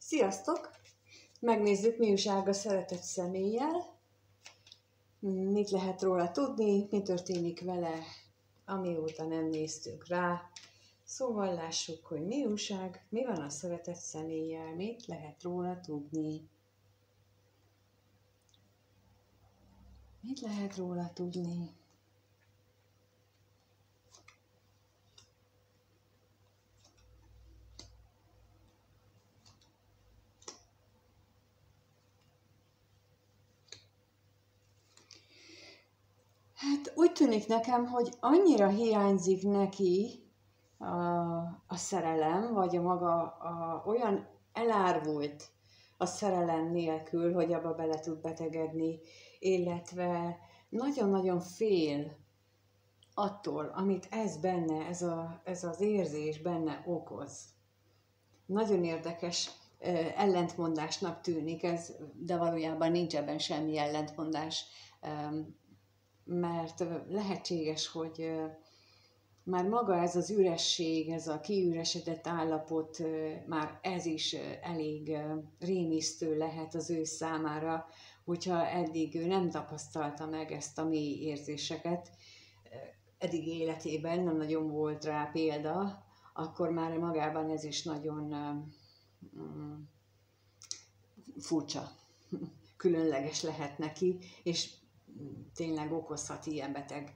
Sziasztok! Megnézzük, mi újság a szeretett személlyel, mit lehet róla tudni, mi történik vele, amióta nem néztünk rá. Szóval lássuk, hogy mi újság, mi van a szeretett személlyel, mit lehet róla tudni. Mit lehet róla tudni? Hát úgy tűnik nekem, hogy annyira hiányzik neki a szerelem, vagy a maga olyan elárvult a szerelem nélkül, hogy abba bele tud betegedni, illetve nagyon-nagyon fél attól, amit ez benne, ez az érzés benne okoz. Nagyon érdekes ellentmondásnak tűnik ez, de valójában nincs ebben semmi ellentmondás, mert lehetséges, hogy már maga ez az üresség, ez a kiüresedett állapot, már ez is elég rémisztő lehet az ő számára, hogyha eddig ő nem tapasztalta meg ezt a mély érzéseket, eddig életében nem nagyon volt rá példa, akkor már magában ez is nagyon furcsa, különleges lehet neki, és tényleg okozhat ilyen beteg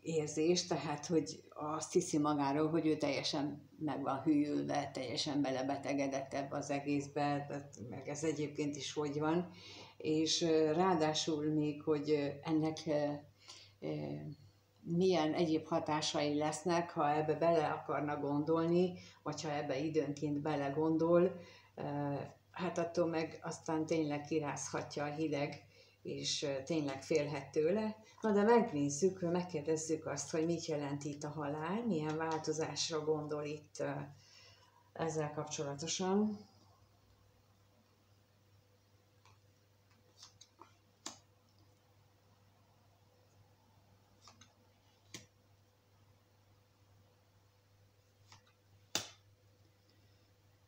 érzést, tehát hogy azt hiszi magáról, hogy ő teljesen meg van hűlve, teljesen belebetegedett ebbe az egészbe, meg ez egyébként is hogy van, és ráadásul még, hogy ennek milyen egyéb hatásai lesznek, ha ebbe bele akarna gondolni, vagy ha ebbe időnként belegondol, hát attól meg aztán tényleg kirázhatja a hideg, és tényleg félhet tőle. Na de megnézzük, megkérdezzük azt, hogy mit jelent itt a halál, milyen változásra gondol itt ezzel kapcsolatosan.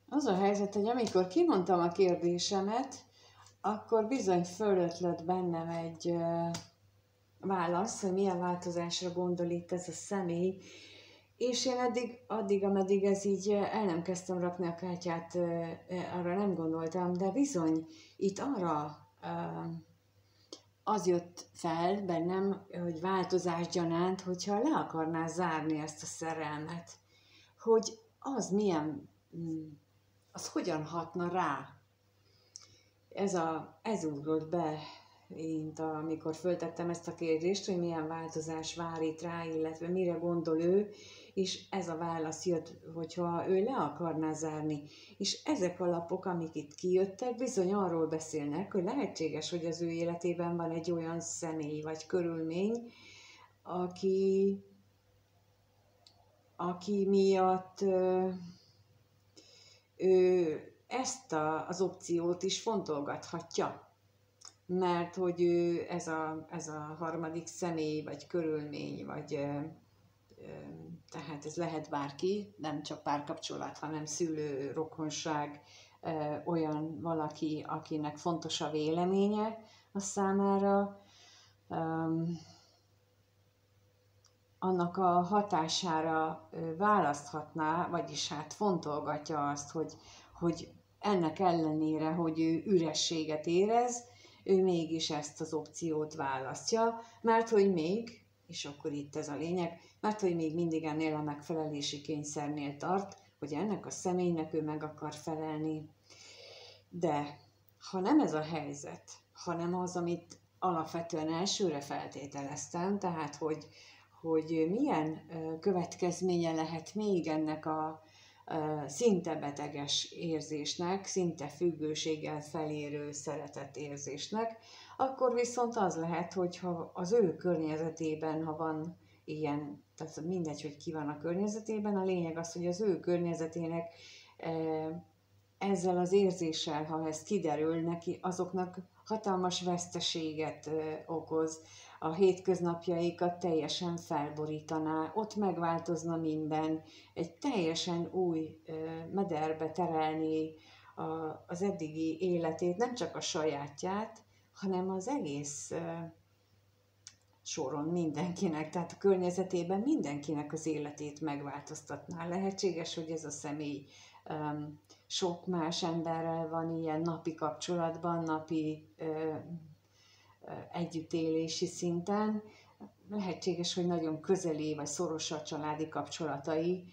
Az a helyzet, hogy amikor kimondtam a kérdésemet, akkor bizony fölötlött bennem egy válasz, hogy milyen változásra gondol itt ez a személy, és én addig, ameddig ez így el nem kezdtem rakni a kártyát, arra nem gondoltam, de bizony itt arra az jött fel bennem, hogy változás gyanánt, hogyha le akarná zárni ezt a szerelmet, hogy az milyen, az hogyan hatna rá. Ez ugrott be, amikor föltettem ezt a kérdést, hogy milyen változás vár itt rá, illetve mire gondol ő, és ez a válasz jött, hogyha ő le akarná zárni. És ezek a lapok, amik itt kijöttek, bizony arról beszélnek, hogy lehetséges, hogy az ő életében van egy olyan személy vagy körülmény, aki miatt ő ezt az opciót is fontolgathatja. Mert hogy ő ez a harmadik személy, vagy körülmény, vagy tehát ez lehet bárki, nem csak párkapcsolat, hanem szülő, rokonság, olyan valaki, akinek fontos a véleménye a számára, annak a hatására választhatná, vagyis hát fontolgatja azt, hogy ennek ellenére, hogy ő ürességet érez, ő mégis ezt az opciót választja, mert hogy még, és akkor itt ez a lényeg, mert hogy még mindig ennél a megfelelési kényszernél tart, hogy ennek a személynek ő meg akar felelni. De ha nem ez a helyzet, hanem az, amit alapvetően elsőre feltételeztem, tehát hogy milyen következménye lehet még ennek a szinte beteges érzésnek, szinte függőséggel felérő szeretett érzésnek, akkor viszont az lehet, hogyha az ő környezetében, ha van ilyen, tehát mindegy, hogy ki van a környezetében, a lényeg az, hogy az ő környezetének ezzel az érzéssel, ha ez kiderül neki, azoknak hatalmas veszteséget okoz, a hétköznapjaikat teljesen felborítaná, ott megváltozna minden, egy teljesen új mederbe terelni az eddigi életét, nem csak a sajátját, hanem az egész soron mindenkinek, tehát a környezetében mindenkinek az életét megváltoztatná. Lehetséges, hogy ez a személy sok más emberrel van ilyen napi kapcsolatban, napi együttélési szinten. Lehetséges, hogy nagyon közeli vagy szoros a családi kapcsolatai,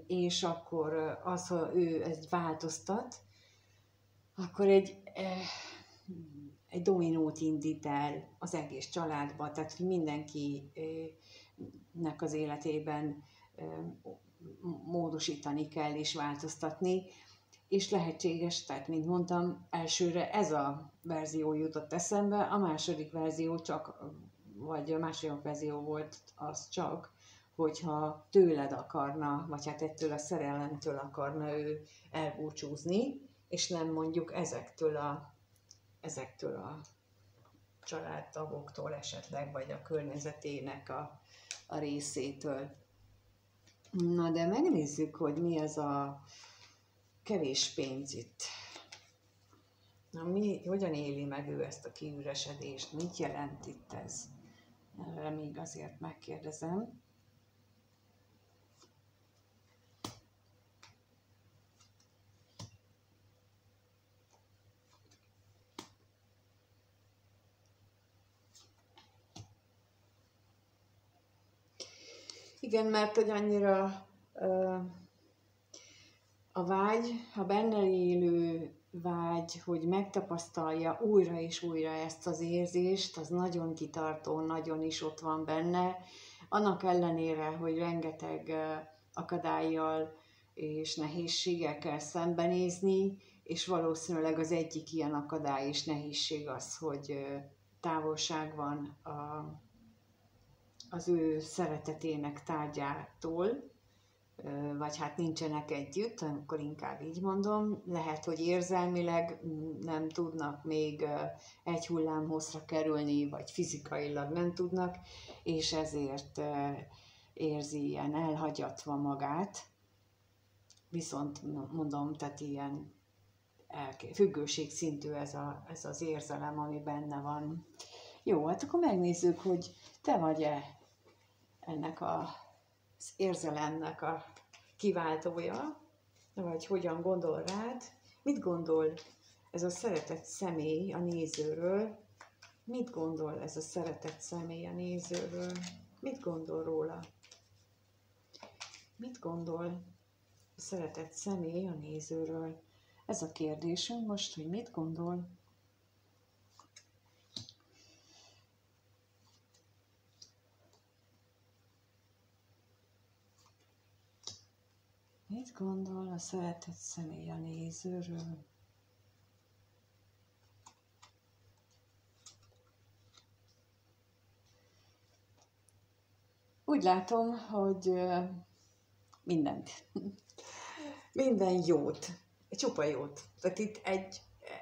és akkor az, ha ő ezt változtat, akkor egy dominót indít el az egész családba, tehát hogy mindenkinek az életében módosítani kell és változtatni, és lehetséges, tehát mint mondtam, elsőre ez a verzió jutott eszembe, a második verzió csak, vagy a második verzió volt az csak, hogyha tőled akarna, vagy hát ettől a szerelemtől akarna ő elbúcsúzni, és nem mondjuk ezektől a családtagoktól esetleg, vagy a környezetének a részétől. Na de megnézzük, hogy mi ez a kevés pénz itt. Na, hogyan éli meg ő ezt a kiüresedést? Mit jelent itt ez? Erre még azért megkérdezem. Igen, mert hogy annyira a vágy, a benne élő vágy, hogy megtapasztalja újra és újra ezt az érzést, az nagyon kitartó, nagyon is ott van benne. Annak ellenére, hogy rengeteg akadállyal és nehézséggel kell szembenézni, és valószínűleg az egyik ilyen akadály és nehézség az, hogy távolság van az ő szeretetének tárgyától, vagy hát nincsenek együtt, akkor inkább így mondom. Lehet, hogy érzelmileg nem tudnak még egy hullámhosszra kerülni, vagy fizikailag nem tudnak, és ezért érzi ilyen elhagyatva magát. Viszont mondom, tehát ilyen függőség szintű ez az érzelem, ami benne van. Jó, hát akkor megnézzük, hogy te vagy-e ennek az érzelemnek a kiváltója, vagy hogyan gondol rád, mit gondol ez a szeretett személy a nézőről, mit gondol ez a szeretett személy a nézőről, mit gondol róla, mit gondol a szeretett személy a nézőről. Ez a kérdésünk most, hogy mit gondol. Mit gondol a szeretett személy a nézőről? Úgy látom, hogy mindent. Minden jót. Csupa jót. Tehát itt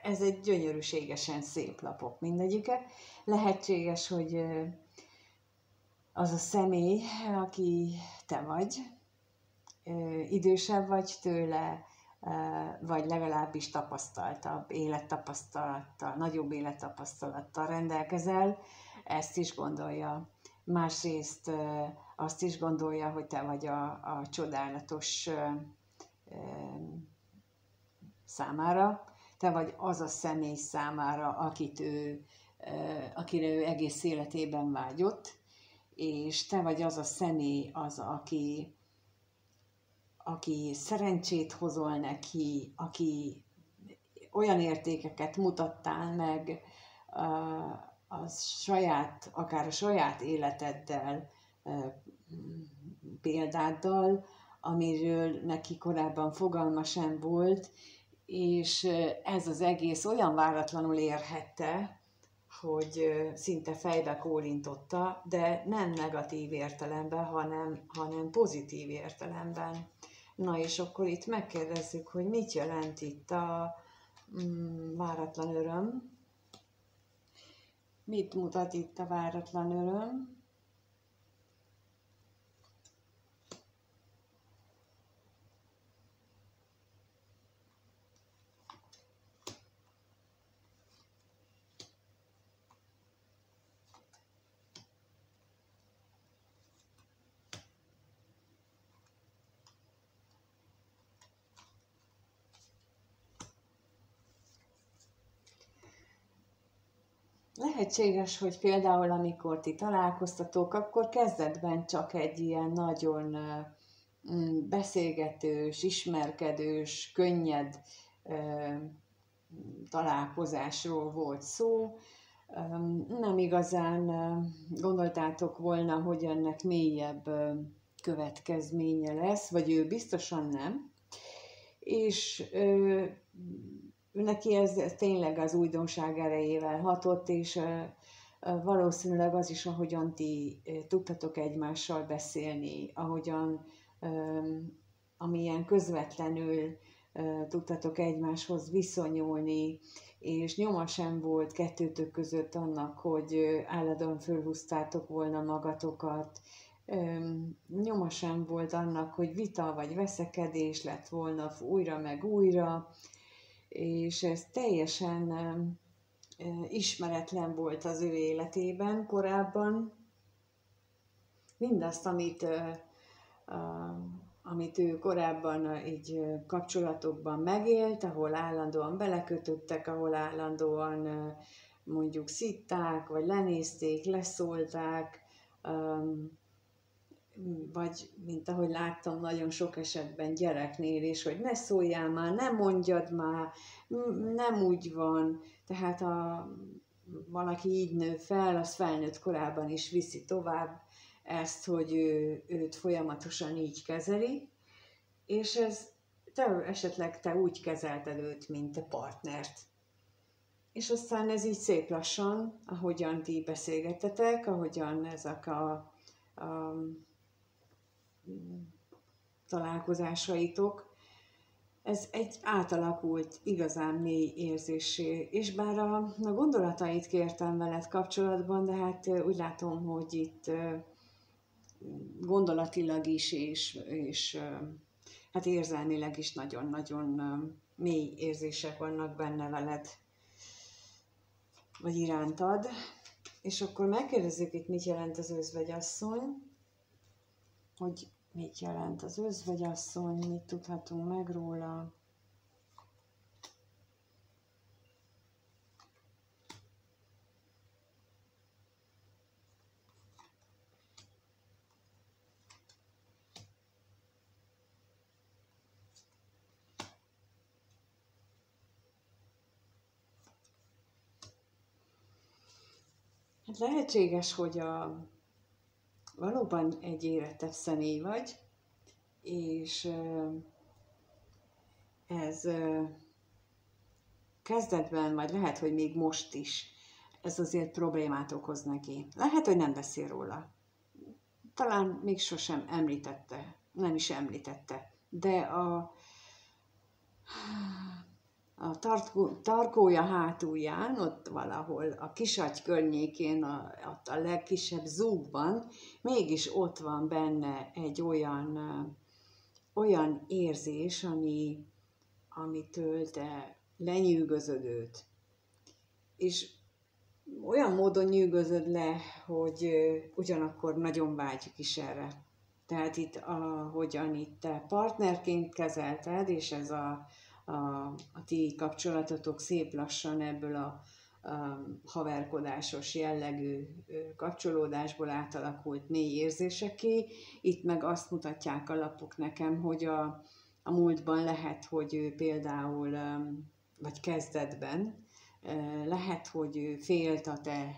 ez egy gyönyörűségesen szép lapok mindegyike. Lehetséges, hogy az a személy, aki te vagy, idősebb vagy tőle, vagy legalábbis tapasztaltabb élettapasztalattal, nagyobb élettapasztalattal rendelkezel, ezt is gondolja. Másrészt azt is gondolja, hogy te vagy a csodálatos számára, te vagy az a személy számára, akire ő egész életében vágyott, és te vagy az a személy, aki szerencsét hozol neki, aki olyan értékeket mutattál meg akár a saját életeddel, példáddal, amiről neki korábban fogalma sem volt, és ez az egész olyan váratlanul érhette, hogy szinte fejbe kólintotta, de nem negatív értelemben, hanem pozitív értelemben. Na és akkor itt megkérdezzük, hogy mit jelent itt a váratlan öröm. Mit mutat itt a váratlan öröm? Lehetséges, hogy például amikor ti találkoztatok, akkor kezdetben csak egy ilyen nagyon beszélgetős, ismerkedős, könnyed találkozásról volt szó. Nem igazán gondoltátok volna, hogy ennek mélyebb következménye lesz, vagy ő biztosan nem. És neki ez tényleg az újdonság erejével hatott, és valószínűleg az is, ahogyan ti tudtatok egymással beszélni, ahogyan amilyen közvetlenül tudtatok egymáshoz viszonyulni, és nyoma sem volt kettőtök között annak, hogy állandóan fölhúztátok volna magatokat, nyoma sem volt annak, hogy vita vagy veszekedés lett volna újra meg újra, és ez teljesen ismeretlen volt az ő életében korábban. Mindazt, amit ő korábban így kapcsolatokban megélt, ahol állandóan belekötöttek, ahol állandóan mondjuk szitták, vagy lenézték, leszólták, vagy mint ahogy láttam nagyon sok esetben gyereknél is, hogy ne szóljál már, ne mondjad már, nem úgy van. Tehát ha valaki így nő fel, az felnőtt korában is viszi tovább ezt, hogy őt folyamatosan így kezeli, és esetleg te úgy kezelted őt, mint te partnert. És aztán ez így szép lassan, ahogyan ti beszélgettetek, ahogyan ezek a találkozásaitok, ez egy átalakult, igazán mély érzésé. És bár a gondolatait kértem veled kapcsolatban, de hát úgy látom, hogy itt gondolatilag is, és hát érzelmileg is nagyon-nagyon mély érzések vannak benne veled, vagy irántad. És akkor megkérdezzük itt, mit jelent az özvegyasszony, hogy mit jelent az özvegyasszony, mit tudhatunk meg róla. Hát lehetséges, hogy valóban egy érettebb személy vagy, és ez kezdetben, vagy lehet, hogy még most is, ez azért problémát okoz neki. Lehet, hogy nem beszél róla. Talán még sosem említette, nem is említette, de a tarkója hátulján, ott valahol a kisagy környékén, ott a legkisebb zúgban, mégis ott van benne egy olyan érzés, amitől te lenyűgözöd őt. És olyan módon nyűgözöd le, hogy ugyanakkor nagyon vágyik is erre. Tehát itt, ahogyan itt te partnerként kezelted, és ez a ti kapcsolatotok szép lassan ebből a haverkodásos jellegű kapcsolódásból átalakult mély érzéseké. Itt meg azt mutatják a lapok nekem, hogy a múltban lehet, hogy ő például, vagy kezdetben, lehet, hogy ő félt a te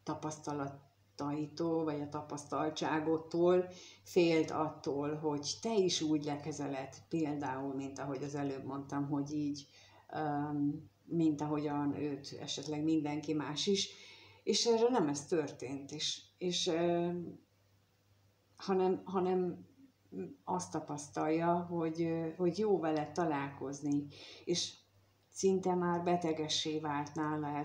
tapasztalataitól, vagy a tapasztaltságottól, félt attól, hogy te is úgy lekezeled, például, mint ahogy az előbb mondtam, hogy így, mint ahogyan őt esetleg mindenki más is, és erre nem ez történt, és hanem azt tapasztalja, hogy jó vele találkozni, és szinte már betegessé vált nála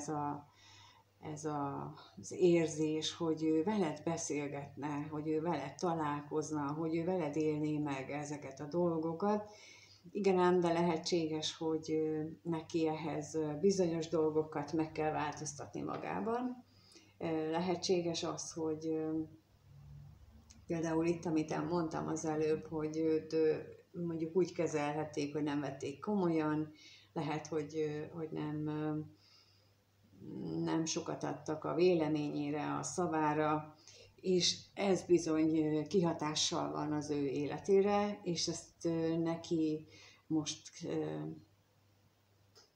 az érzés, hogy ő veled beszélgetne, hogy ő veled találkozna, hogy ő veled élné meg ezeket a dolgokat. Igen, ám, de lehetséges, hogy neki ehhez bizonyos dolgokat meg kell változtatni magában. Lehetséges az, hogy például itt, amit én mondtam az előbb, hogy őt mondjuk úgy kezelhették, hogy nem vették komolyan, lehet, hogy nem sokat adtak a véleményére, a szavára, és ez bizony kihatással van az ő életére, és ezt neki most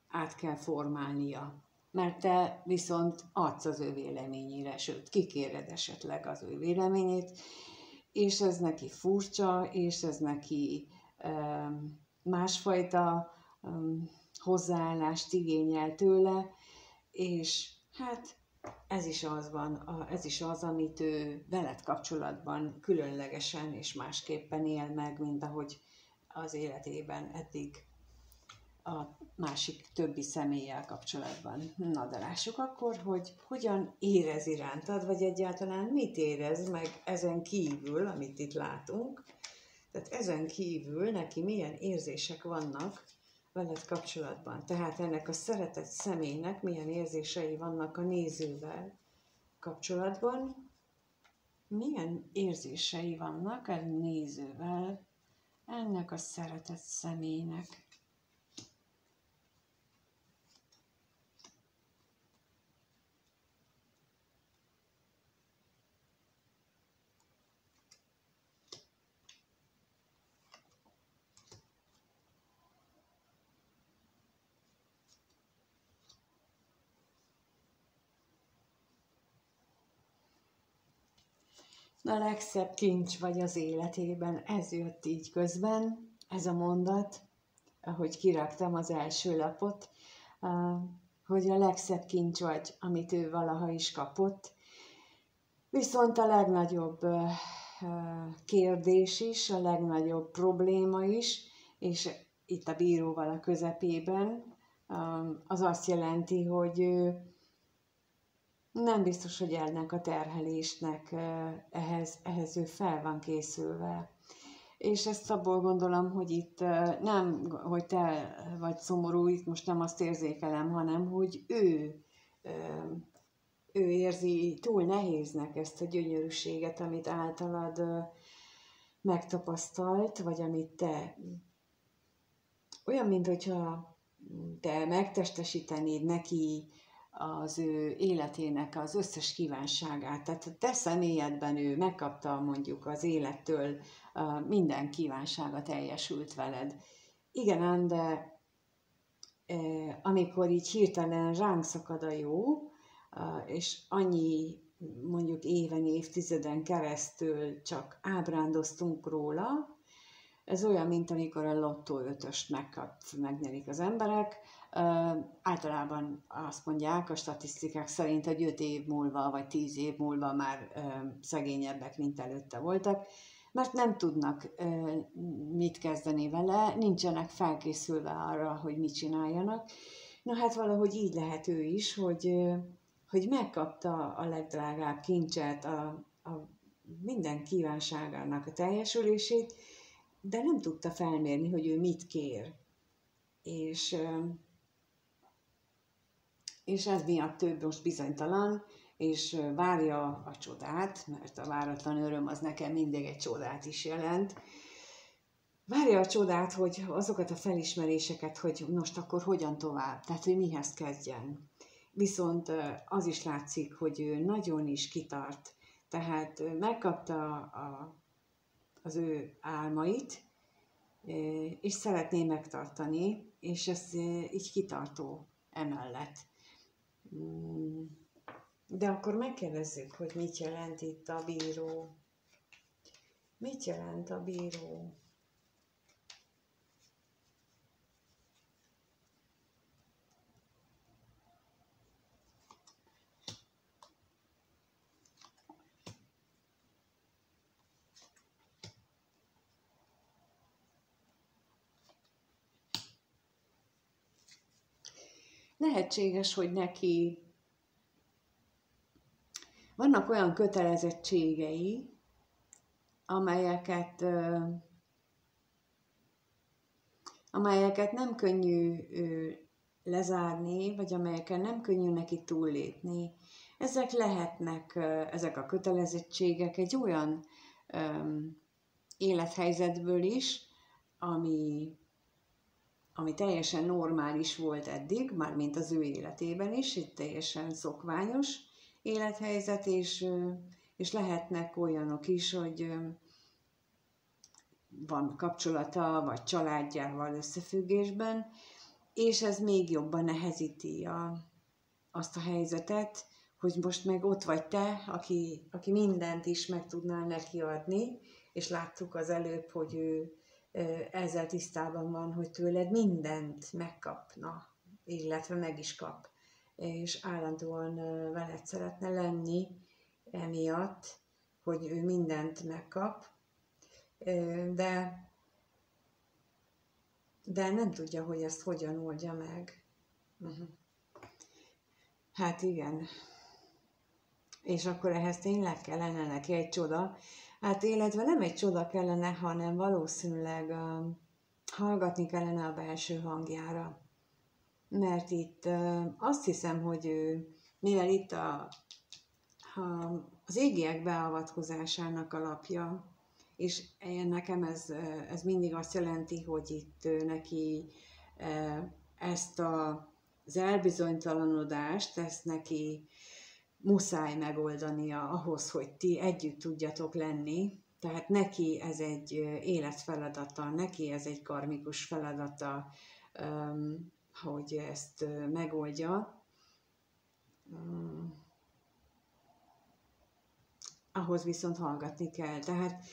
át kell formálnia. Mert te viszont adsz az ő véleményére, sőt, kikéred esetleg az ő véleményét, és ez neki furcsa, és ez neki másfajta hozzáállást igényel tőle, és hát ez is az, amit ő veled kapcsolatban különlegesen és másképpen él meg, mint ahogy az életében eddig a másik többi személlyel kapcsolatban. Na, de lássuk akkor, hogy hogyan érez irántad, vagy egyáltalán mit érez meg ezen kívül, amit itt látunk. Tehát ezen kívül neki milyen érzések vannak veled kapcsolatban. Tehát ennek a szeretett személynek milyen érzései vannak a nézővel kapcsolatban. Milyen érzései vannak a nézővel ennek a szeretett személynek. A legszebb kincs vagy az életében, ez jött így közben, ez a mondat, ahogy kiraktam az első lapot, hogy a legszebb kincs vagy, amit ő valaha is kapott. Viszont a legnagyobb kérdés is, a legnagyobb probléma is, és itt a bíróval a közepében, az azt jelenti, hogy nem biztos, hogy ennek a terhelésnek ehhez ő fel van készülve. És ezt abból gondolom, hogy itt nem, hogy te vagy szomorú, itt most nem azt érzékelem, hanem hogy ő érzi túl nehéznek ezt a gyönyörűséget, amit általad megtapasztalt, vagy amit te olyan, mintha te megtestesítenéd neki az ő életének az összes kívánságát. Tehát a te személyedben ő megkapta mondjuk az élettől minden kívánsága teljesült veled. Igen ám, de amikor így hirtelen ránk szakad a jó, és annyi mondjuk éven, évtizeden keresztül csak ábrándoztunk róla, ez olyan, mint amikor a lottó ötöst megnyerik az emberek. Általában azt mondják a statisztikák szerint, hogy 5 év múlva, vagy 10 év múlva már szegényebbek, mint előtte voltak, mert nem tudnak mit kezdeni vele, nincsenek felkészülve arra, hogy mit csináljanak. Na hát valahogy így lehet ő is, hogy megkapta a legdrágább kincset, a minden kívánságának a teljesülését, de nem tudta felmérni, hogy ő mit kér. És ez miatt ő most bizonytalan, és várja a csodát, mert a váratlan öröm az nekem mindig egy csodát is jelent. Várja a csodát, hogy azokat a felismeréseket, hogy most akkor hogyan tovább, tehát hogy mihez kezdjen. Viszont az is látszik, hogy ő nagyon is kitart, tehát megkapta az ő álmait, és szeretné megtartani, és ez így kitartó emellett. De akkor megkérdezzük, hogy mit jelent itt a bíró. Mit jelent a bíró? lehetséges, hogy neki vannak olyan kötelezettségei, amelyeket, amelyeket nem könnyű lezárni, vagy amelyeken nem könnyű neki túllépni. Ezek lehetnek, ezek a kötelezettségek egy olyan élethelyzetből is, ami teljesen normális volt eddig, mármint az ő életében is, egy teljesen szokványos élethelyzet, és lehetnek olyanok is, hogy van kapcsolata, vagy családjával összefüggésben, és ez még jobban nehezíti azt a helyzetet, hogy most meg ott vagy te, aki mindent is meg tudnál neki adni, és láttuk az előbb, hogy ő ezzel tisztában van, hogy tőled mindent megkapna, illetve meg is kap, és állandóan veled szeretne lenni emiatt, hogy ő mindent megkap, de nem tudja, hogy ezt hogyan oldja meg. Hát igen. És akkor ehhez tényleg kellene neki egy csoda. Hát illetve nem egy csoda kellene, hanem valószínűleg hallgatni kellene a belső hangjára. Mert itt azt hiszem, hogy mivel itt az égiek beavatkozásának alapja, és nekem ez mindig azt jelenti, hogy itt neki ezt az elbizonytalanodást, ezt neki muszáj megoldania ahhoz, hogy ti együtt tudjatok lenni. Tehát neki ez egy életfeladata, neki ez egy karmikus feladata, hogy ezt megoldja. Ahhoz viszont hallgatni kell. Tehát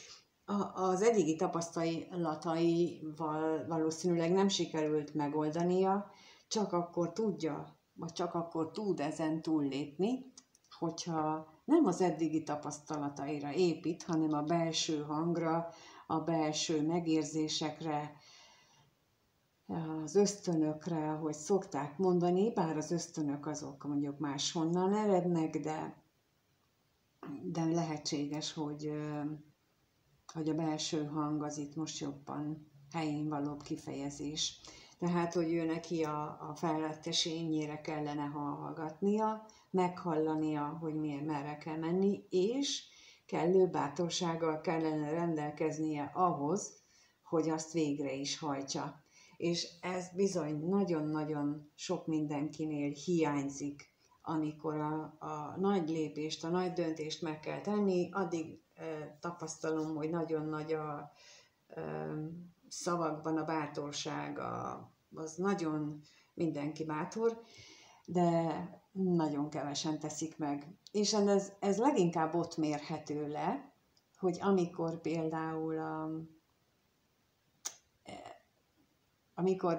az eddigi tapasztalataival valószínűleg nem sikerült megoldania, csak akkor tudja, vagy csak akkor tud ezen túllépni, hogyha nem az eddigi tapasztalataira épít, hanem a belső hangra, a belső megérzésekre, az ösztönökre, ahogy szokták mondani, bár az ösztönök azok mondjuk máshonnan erednek, de lehetséges, hogy a belső hang az itt most jobban helyén valóbb kifejezés. Tehát, hogy ő neki a fejlettesényére kellene hallgatnia, meghallania, hogy merre kell menni, és kellő bátorsággal kellene rendelkeznie ahhoz, hogy azt végre is hajtsa. És ez bizony nagyon-nagyon sok mindenkinél hiányzik, amikor a nagy lépést, a nagy döntést meg kell tenni, addig tapasztalom, hogy nagyon nagy a szavakban a bátorság, az nagyon mindenki bátor, de nagyon kevesen teszik meg. És ez leginkább ott mérhető le, hogy amikor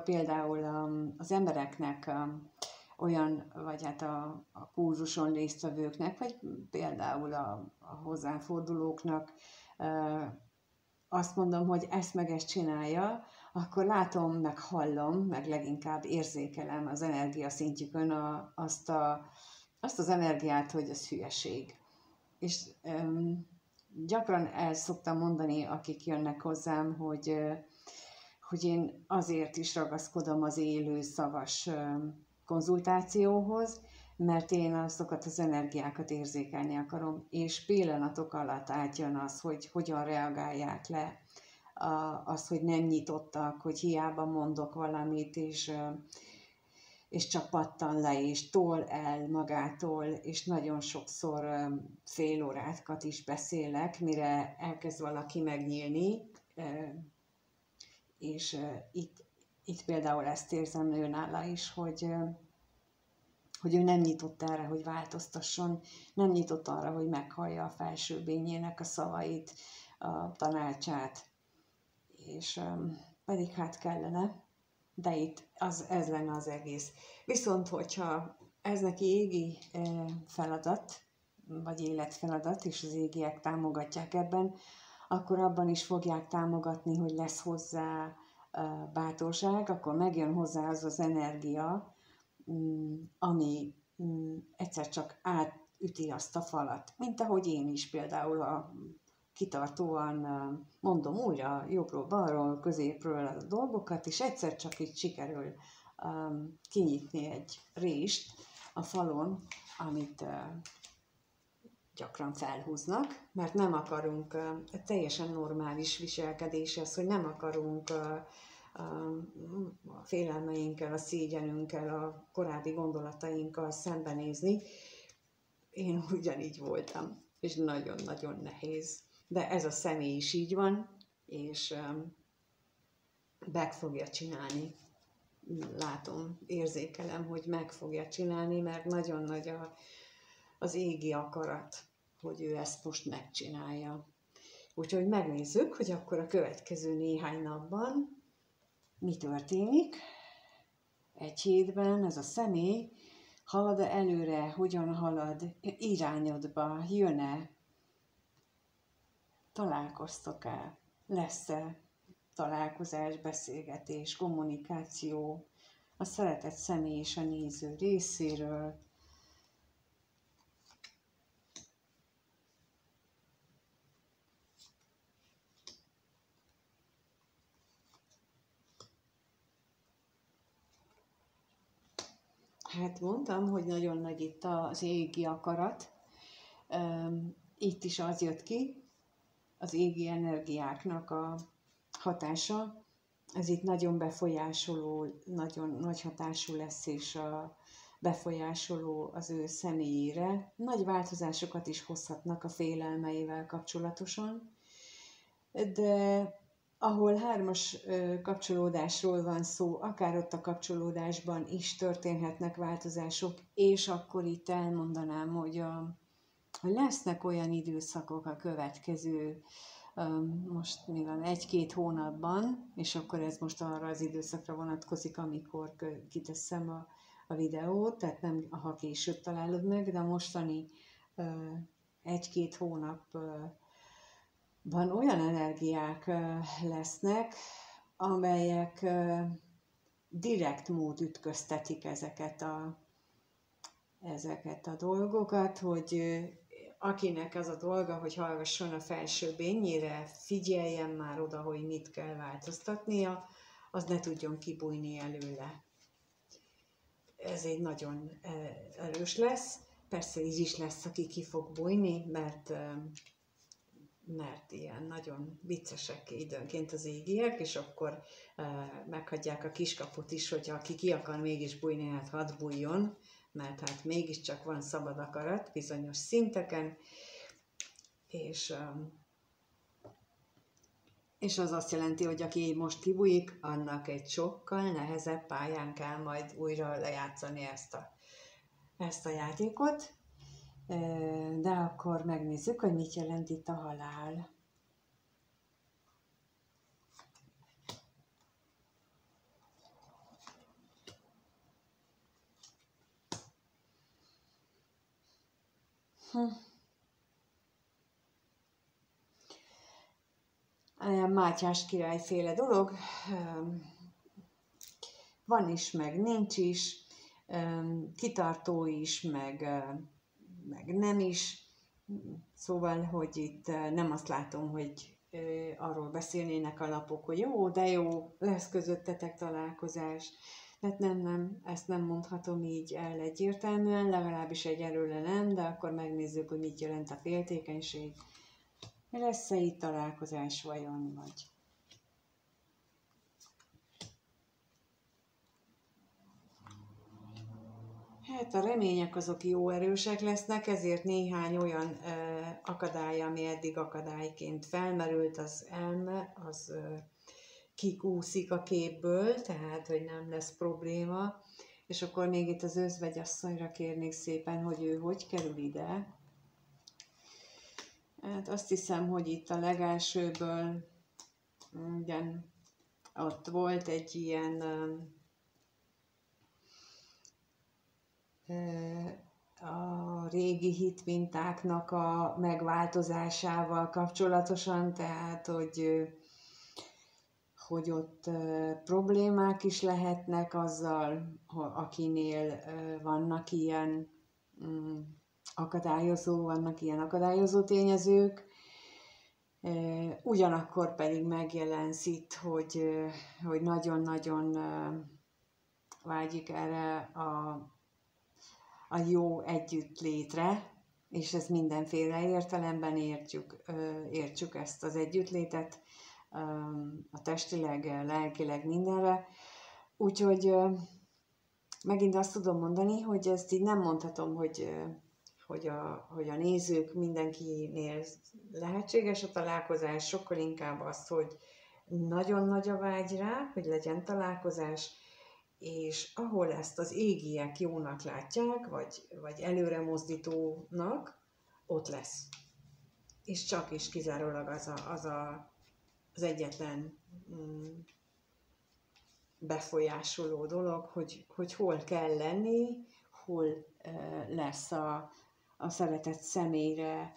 például az embereknek olyan, vagy hát a kurzuson résztvevőknek, vagy például a hozzáfordulóknak azt mondom, hogy ezt meg ezt csinálja, akkor látom, meg hallom, meg leginkább érzékelem az energiaszintjükön azt az energiát, hogy ez hülyeség. És gyakran el szoktam mondani, akik jönnek hozzám, hogy én azért is ragaszkodom az élő szavas konzultációhoz, mert én azokat az energiákat érzékelni akarom, és pillanatok alatt átjön az, hogy hogyan reagálják le, az, hogy nem nyitottak, hogy hiába mondok valamit, és csak pattan le, és tol el magától, és nagyon sokszor fél órákat is beszélek, mire elkezd valaki megnyílni, és itt például ezt érzem őnála is, hogy ő nem nyitott erre, hogy változtasson, nem nyitott arra, hogy meghallja a felső bényének a szavait, a tanácsát, és pedig hát kellene, de itt ez lenne az egész. Viszont, hogyha ez neki égi feladat, vagy életfeladat, és az égiek támogatják ebben, akkor abban is fogják támogatni, hogy lesz hozzá bátorság, akkor megjön hozzá az az energia, ami egyszer csak átüti azt a falat. Mint ahogy én is például kitartóan mondom újra jobbról, balról, középről a dolgokat, és egyszer csak így sikerül kinyitni egy rést a falon, amit gyakran felhúznak, mert nem akarunk, teljesen normális viselkedés ez, hogy nem akarunk a félelmeinkkel, a szégyenünkkel, a korábbi gondolatainkkal szembenézni. Én ugyanígy voltam, és nagyon-nagyon nehéz. De ez a személy is így van, és meg fogja csinálni. Látom, érzékelem, hogy meg fogja csinálni, mert nagyon nagy az égi akarat, hogy ő ezt most megcsinálja. Úgyhogy megnézzük, hogy akkor a következő néhány napban mi történik. Egy hétben ez a személy halad-e előre, hogyan halad, irányodba, jön-e, találkoztok-e, lesz-e találkozás, beszélgetés, kommunikáció a szeretett személy és a néző részéről. Hát mondtam, hogy nagyon nagy itt az égi akarat. Itt is az jött ki, az égi energiáknak a hatása. Ez itt nagyon befolyásoló, nagyon nagy hatású lesz, és befolyásoló az ő személyére. Nagy változásokat is hozhatnak a félelmeivel kapcsolatosan, de ahol hármas kapcsolódásról van szó, akár ott a kapcsolódásban is történhetnek változások, és akkor itt elmondanám, hogy lesznek olyan időszakok a következő, most mi van, 1-2 hónapban, és akkor ez most arra az időszakra vonatkozik, amikor kiteszem a videót, tehát nem, ha később találod meg, de a mostani 1-2 hónapban olyan energiák lesznek, amelyek direkt mód ütköztetik ezeket a dolgokat, hogy akinek az a dolga, hogy hallgasson a felső bényére, figyeljen már oda, hogy mit kell változtatnia, az ne tudjon kibújni előle. Ez egy nagyon erős lesz. Persze így is lesz, aki ki fog bújni, mert ilyen nagyon viccesek időnként az égiek, és akkor meghagyják a kiskaput is, hogyha aki ki akar mégis bújni, hát hadd bújjon, mert hát mégiscsak van szabad akarat bizonyos szinteken, és az azt jelenti, hogy aki most kibújik, annak egy sokkal nehezebb pályán kell majd újra lejátszani ezt a játékot, de akkor megnézzük, hogy mit jelent itt a halál. Mátyás királyféle dolog, van is, meg nincs is, kitartó is, meg nem is. Szóval, hogy itt nem azt látom, hogy arról beszélnének a lapok, hogy jó, de jó, lesz közöttetek találkozás. Tehát nem, ezt nem mondhatom így el egyértelműen, legalábbis egyelőre nem, de akkor megnézzük, hogy mit jelent a féltékenység. Lesz-e itt találkozás vajon, vagy? Hát a remények azok jó erősek lesznek, ezért néhány olyan akadály, ami eddig akadályként felmerült, az kikúszik a képből, tehát hogy nem lesz probléma. És akkor még itt az özvegyasszonyra kérnék szépen, hogy ő hogy kerül ide. Hát azt hiszem, hogy itt a legelsőből, igen, ott volt egy ilyen a régi hitmintáknak a megváltozásával kapcsolatosan, tehát hogy ott problémák is lehetnek azzal, akinél vannak ilyen akadályozó tényezők, ugyanakkor pedig megjelensz itt, hogy nagyon-nagyon vágyik erre a jó együttlétre, és ez mindenféle értelemben értsük ezt az együttlétet, a testileg, lelkileg, mindenre. Úgyhogy megint azt tudom mondani, hogy ezt így nem mondhatom, hogy a nézők mindenkinél lehetséges a találkozás, sokkal inkább az, hogy nagyon nagy a vágy rá, hogy legyen találkozás, és ahol ezt az égiek jónak látják, vagy előre mozdítónak, ott lesz. És csak is kizárólag az egyetlen befolyásoló dolog, hogy hol kell lenni, hol lesz a szeretett személyre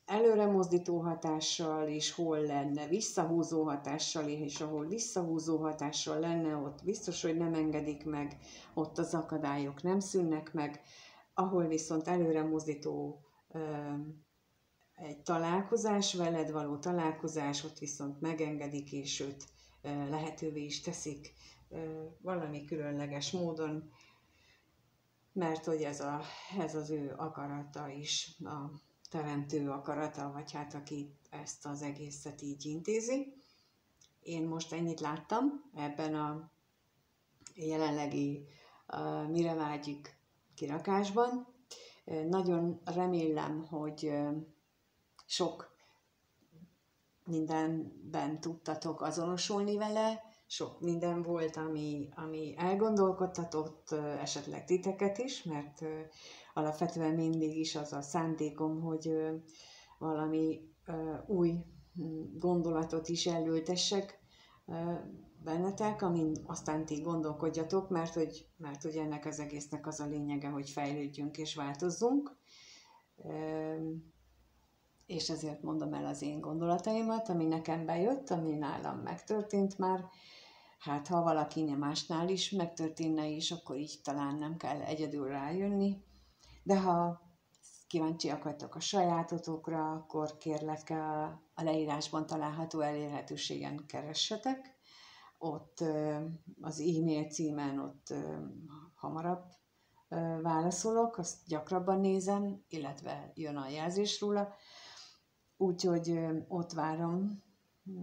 előre mozdító hatással, és hol lenne visszahúzó hatással, és ahol visszahúzó hatással lenne, ott biztos, hogy nem engedik meg, ott az akadályok nem szűnnek meg, ahol viszont előre mozdító egy találkozás, veled való találkozás, ott viszont megengedik, és őt lehetővé is teszik valami különleges módon, mert hogy ez az ő akarata is, a teremtő akarata, vagy hát aki ezt az egészet így intézi. Én most ennyit láttam ebben a jelenlegi Mire vágyik kirakásban. Nagyon remélem, hogy sok mindenben tudtatok azonosulni vele, sok minden volt, ami elgondolkodtatott esetleg titeket is, mert alapvetően mindig is az a szándékom, hogy valami új gondolatot is elültessek bennetek, amin aztán ti gondolkodjatok, mert hogy ennek az egésznek az a lényege, hogy fejlődjünk és változzunk. És ezért mondom el az én gondolataimat, ami nekem bejött, ami nálam megtörtént már. Hát ha valakinél másnál is megtörténne is, akkor így talán nem kell egyedül rájönni. De ha kíváncsiak vagytok a sajátotokra, akkor kérlek a leírásban található elérhetőségen keressetek. Ott az e-mail címen ott hamarabb válaszolok, azt gyakrabban nézem, illetve jön a jelzés róla. Úgyhogy ott várom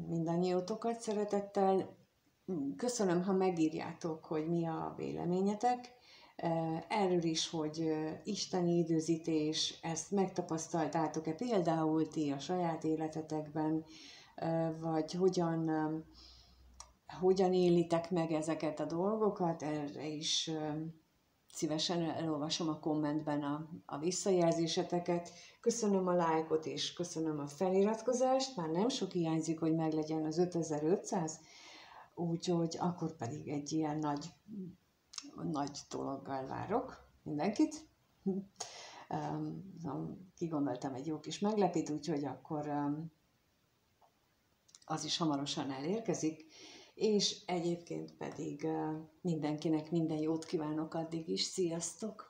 mindannyiótokat szeretettel. Köszönöm, ha megírjátok, hogy mi a véleményetek. Erről is, hogy isteni időzítés, ezt megtapasztaltátok-e például ti a saját életetekben, vagy hogyan élitek meg ezeket a dolgokat, erre is szívesen elolvasom a kommentben a visszajelzéseteket. Köszönöm a lájkot és köszönöm a feliratkozást, már nem sok hiányzik, hogy meglegyen az 5500, úgyhogy akkor pedig egy ilyen nagy dologgal várok mindenkit. Kigondoltam egy jó kis meglepít, úgyhogy akkor az is hamarosan elérkezik, és egyébként pedig mindenkinek minden jót kívánok addig is. Sziasztok!